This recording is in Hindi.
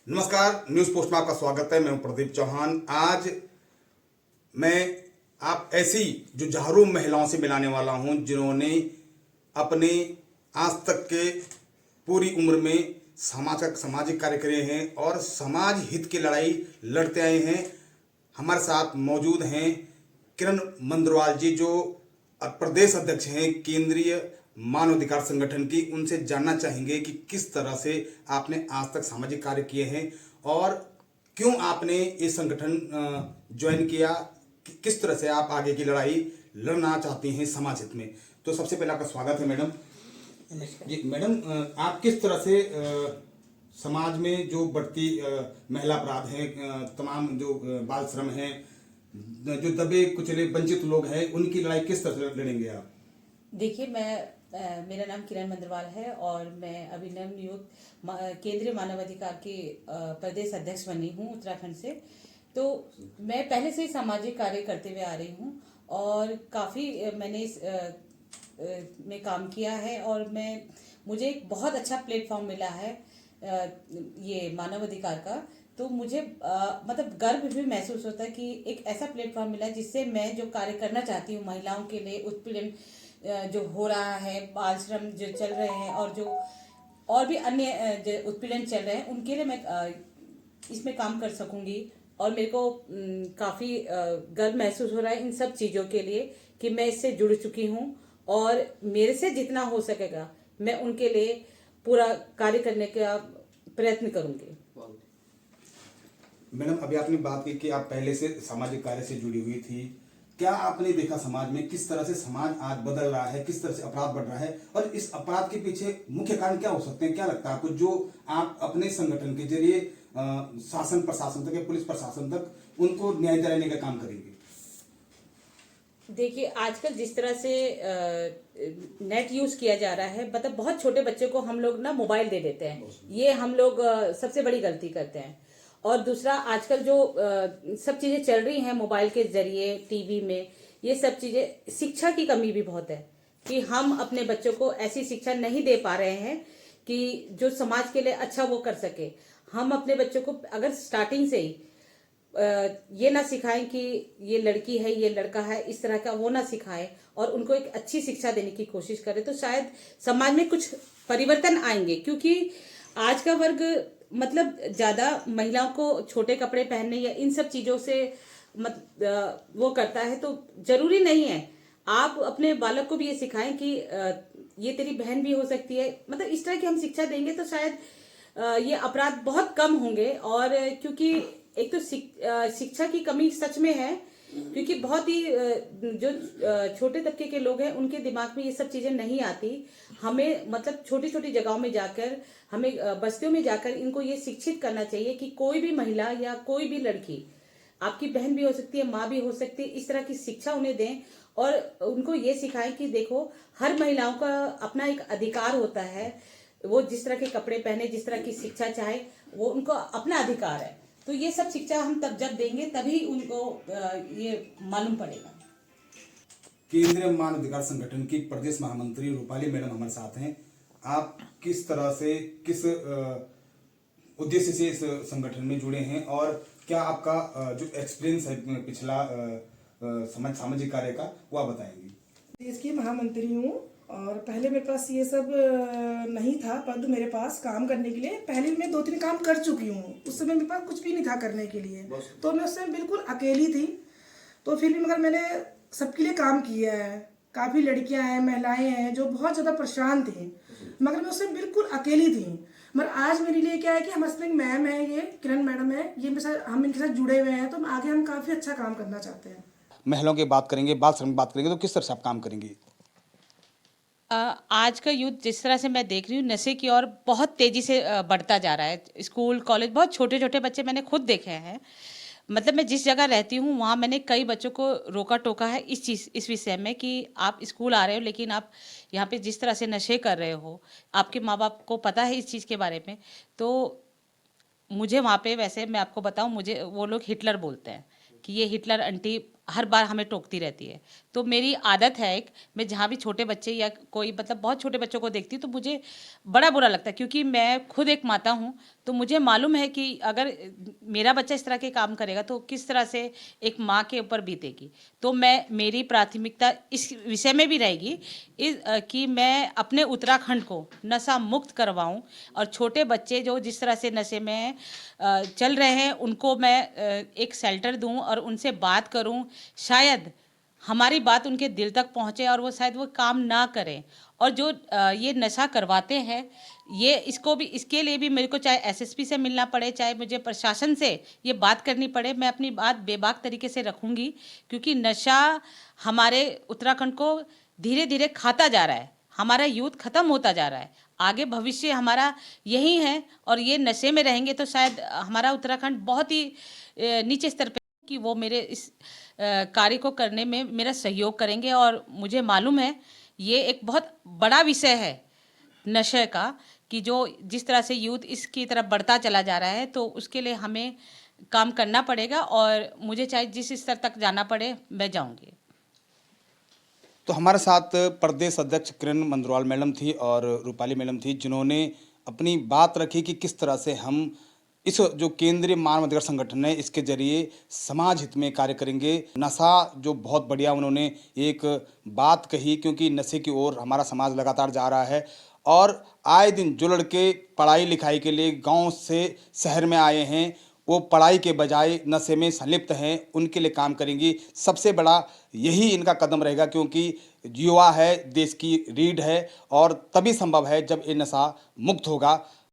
नमस्कार, न्यूज पोस्ट में आपका स्वागत है। मैं हूं प्रदीप चौहान। आज मैं आप ऐसी जो जहरूम महिलाओं से मिलाने वाला हूं जिन्होंने अपने आज तक के पूरी उम्र में सामाजिक कार्य करे हैं और समाज हित की लड़ाई लड़ते आए हैं। हमारे साथ मौजूद हैं किरण मंदरवाल जी, जो प्रदेश अध्यक्ष हैं केंद्रीय मानवाधिकार संगठन की। उनसे जानना चाहेंगे कि किस तरह से आपने आज तक सामाजिक कार्य किए हैं और क्यों आपने ये संगठन ज्वाइन किया, किस तरह से आप आगे की लड़ाई लड़ना चाहती हैं समाज हित में। तो सबसे पहले आपका स्वागत है मैडम जी। मैडम, आप किस तरह से समाज में जो बढ़ती महिला अपराध हैं, तमाम जो बाल श्रम हैं, जो दबे कुचले वंचित लोग हैं, उनकी लड़ाई किस तरह से लड़ेंगे आप? देखिए, मेरा नाम किरण मंदरवाल है और मैं अभी नवनियुक्त केंद्रीय मानवाधिकार की प्रदेश अध्यक्ष बनी हूँ उत्तराखंड से। तो मैं पहले से ही सामाजिक कार्य करते हुए आ रही हूँ और काफ़ी मैंने इस में काम किया है और मुझे एक बहुत अच्छा प्लेटफॉर्म मिला है ये मानवाधिकार का। तो मुझे मतलब गर्व भी महसूस होता है कि एक ऐसा प्लेटफॉर्म मिला है जिससे मैं जो कार्य करना चाहती हूँ महिलाओं के लिए, उत्पीड़न जो हो रहा है, बाल श्रम जो चल रहे हैं और जो और भी अन्य जो उत्पीड़न चल रहे हैं, उनके लिए मैं इसमें काम कर सकूंगी। और मेरे को काफ़ी गर्व महसूस हो रहा है इन सब चीज़ों के लिए कि मैं इससे जुड़ चुकी हूँ और मेरे से जितना हो सकेगा मैं उनके लिए पूरा कार्य करने का प्रयत्न करूंगी। मैडम, अभी आपने बात की कि आप पहले से सामाजिक कार्य से जुड़ी हुई थी। क्या आपने देखा समाज में किस तरह से समाज आज बदल रहा है, किस तरह से अपराध बढ़ रहा है और इस अपराध के पीछे मुख्य कारण क्या हो सकते हैं? क्या लगता है आपको, जो आप अपने संगठन के जरिए शासन प्रशासन तक या पुलिस प्रशासन तक उनको न्याय दिलाने का काम करेंगे? देखिए, आजकल जिस तरह से नेट यूज किया जा रहा है, मतलब बहुत छोटे बच्चे को हम लोग ना मोबाइल दे देते हैं, ये हम लोग सबसे बड़ी गलती करते हैं। और दूसरा, आजकल जो सब चीजें चल रही हैं मोबाइल के जरिए, टीवी में, ये सब चीजें, शिक्षा की कमी भी बहुत है कि हम अपने बच्चों को ऐसी शिक्षा नहीं दे पा रहे हैं कि जो समाज के लिए अच्छा वो कर सके। हम अपने बच्चों को अगर स्टार्टिंग से ही ये ना सिखाएं कि ये लड़की है, ये लड़का है, इस तरह का वो ना सिखाएं और उनको एक अच्छी शिक्षा देने की कोशिश करें, तो शायद समाज में कुछ परिवर्तन आएंगे। क्योंकि आज का वर्ग मतलब ज़्यादा महिलाओं को छोटे कपड़े पहनने या इन सब चीज़ों से वो करता है। तो जरूरी नहीं है, आप अपने बालक को भी ये सिखाएं कि ये तेरी बहन भी हो सकती है। मतलब इस तरह की हम शिक्षा देंगे तो शायद ये अपराध बहुत कम होंगे। और क्योंकि एक तो शिक्षा की कमी सच में है, क्योंकि बहुत ही जो छोटे तबके के लोग हैं उनके दिमाग में ये सब चीजें नहीं आती। हमें मतलब छोटी छोटी जगहों में जाकर, हमें बस्तियों में जाकर इनको ये शिक्षित करना चाहिए कि कोई भी महिला या कोई भी लड़की आपकी बहन भी हो सकती है, माँ भी हो सकती है। इस तरह की शिक्षा उन्हें दें और उनको ये सिखाएं कि देखो, हर महिलाओं का अपना एक अधिकार होता है। वो जिस तरह के कपड़े पहने, जिस तरह की शिक्षा चाहे, वो उनको अपना अधिकार है। तो ये सब शिक्षा हम तब जब देंगे तभी उनको ये मालूम पड़ेगा। केंद्रीय मानवाधिकार संगठन की प्रदेश महामंत्री रूपाली मैडम हमारे साथ हैं। आप किस तरह से, किस उद्देश्य से इस संगठन में जुड़े हैं और क्या आपका जो एक्सपीरियंस है पिछला सामाजिक कार्य का, वो आप बताएंगे? देश की महामंत्री हूँ और पहले मेरे पास ये सब नहीं था पद मेरे पास काम करने के लिए। पहले मैं 2-3 काम कर चुकी हूँ, उस समय मेरे पास कुछ भी नहीं था करने के लिए, तो मैं उस समय बिल्कुल अकेली थी। तो फिर भी मगर मैंने सबके लिए काम किया है। काफ़ी लड़कियां हैं, महिलाएं हैं जो बहुत ज़्यादा परेशान थी, मगर मैं उस समय बिल्कुल अकेली थी। मगर आज मेरे लिए क्या है कि हमारे साथ एक मैम है, ये किरण मैडम है, ये मेरे साथ, हम इनके साथ जुड़े हुए हैं। तो आगे हम काफ़ी अच्छा काम करना चाहते हैं। महिलाओं की बात करेंगे, बाल श्रम की बात करेंगे, तो किस तरह से आप काम करेंगे? आज का यूथ जिस तरह से मैं देख रही हूँ, नशे की ओर बहुत तेजी से बढ़ता जा रहा है। स्कूल कॉलेज, बहुत छोटे छोटे बच्चे मैंने खुद देखे हैं। मतलब मैं जिस जगह रहती हूँ वहाँ मैंने कई बच्चों को रोका टोका है इस विषय में कि आप स्कूल आ रहे हो लेकिन आप यहाँ पे जिस तरह से नशे कर रहे हो, आपके माँ बाप को पता है इस चीज़ के बारे में। तो मुझे वहाँ पे, वैसे मैं आपको बताऊँ, मुझे वो लोग हिटलर बोलते हैं कि ये हिटलर आंटी हर बार हमें टोकती रहती है। तो मेरी आदत है एक, मैं जहाँ भी छोटे बच्चे या कोई मतलब बहुत छोटे बच्चों को देखती हूँ तो मुझे बड़ा बुरा लगता है, क्योंकि मैं खुद एक माता हूँ। तो मुझे मालूम है कि अगर मेरा बच्चा इस तरह के काम करेगा तो किस तरह से एक माँ के ऊपर बीतेगी। तो मेरी प्राथमिकता इस विषय में भी रहेगी कि मैं अपने उत्तराखंड को नशा मुक्त करवाऊं, और छोटे बच्चे जो जिस तरह से नशे में चल रहे हैं उनको मैं एक शेल्टर दूं और उनसे बात करूं। शायद हमारी बात उनके दिल तक पहुंचे और वो शायद वो काम ना करें। और जो ये नशा करवाते हैं, ये इसके लिए भी मेरे को चाहे एसएसपी से मिलना पड़े, चाहे मुझे प्रशासन से ये बात करनी पड़े, मैं अपनी बात बेबाक तरीके से रखूंगी, क्योंकि नशा हमारे उत्तराखंड को धीरे धीरे खाता जा रहा है। हमारा यूथ खत्म होता जा रहा है। आगे भविष्य हमारा यही है, और ये नशे में रहेंगे तो शायद हमारा उत्तराखंड बहुत ही नीचे स्तर पे कि वो मेरे इस कार्य को करने में मेरा सहयोग करेंगे। और मुझे मालूम है ये एक बहुत बड़ा विषय है नशे का, कि जो जिस तरह से यूथ इसकी तरफ बढ़ता चला जा रहा है, तो उसके लिए हमें काम करना पड़ेगा, और मुझे चाहे जिस स्तर तक जाना पड़े मैं जाऊंगी। तो हमारे साथ प्रदेश अध्यक्ष किरण मंदरवाल मैडम थी और रूपाली मैडम थी, जिन्होंने अपनी बात रखी कि किस तरह से हम इस जो केंद्रीय मानवाधिकार संगठन है इसके जरिए समाज हित में कार्य करेंगे। नशा जो बहुत बढ़िया उन्होंने एक बात कही, क्योंकि नशे की ओर हमारा समाज लगातार जा रहा है, और आए दिन जो लड़के पढ़ाई लिखाई के लिए गांव से शहर में आए हैं वो पढ़ाई के बजाय नशे में संलिप्त हैं, उनके लिए काम करेंगी। सबसे बड़ा यही इनका कदम रहेगा, क्योंकि युवा है, देश की रीढ़ है, और तभी संभव है जब ये नशा मुक्त होगा।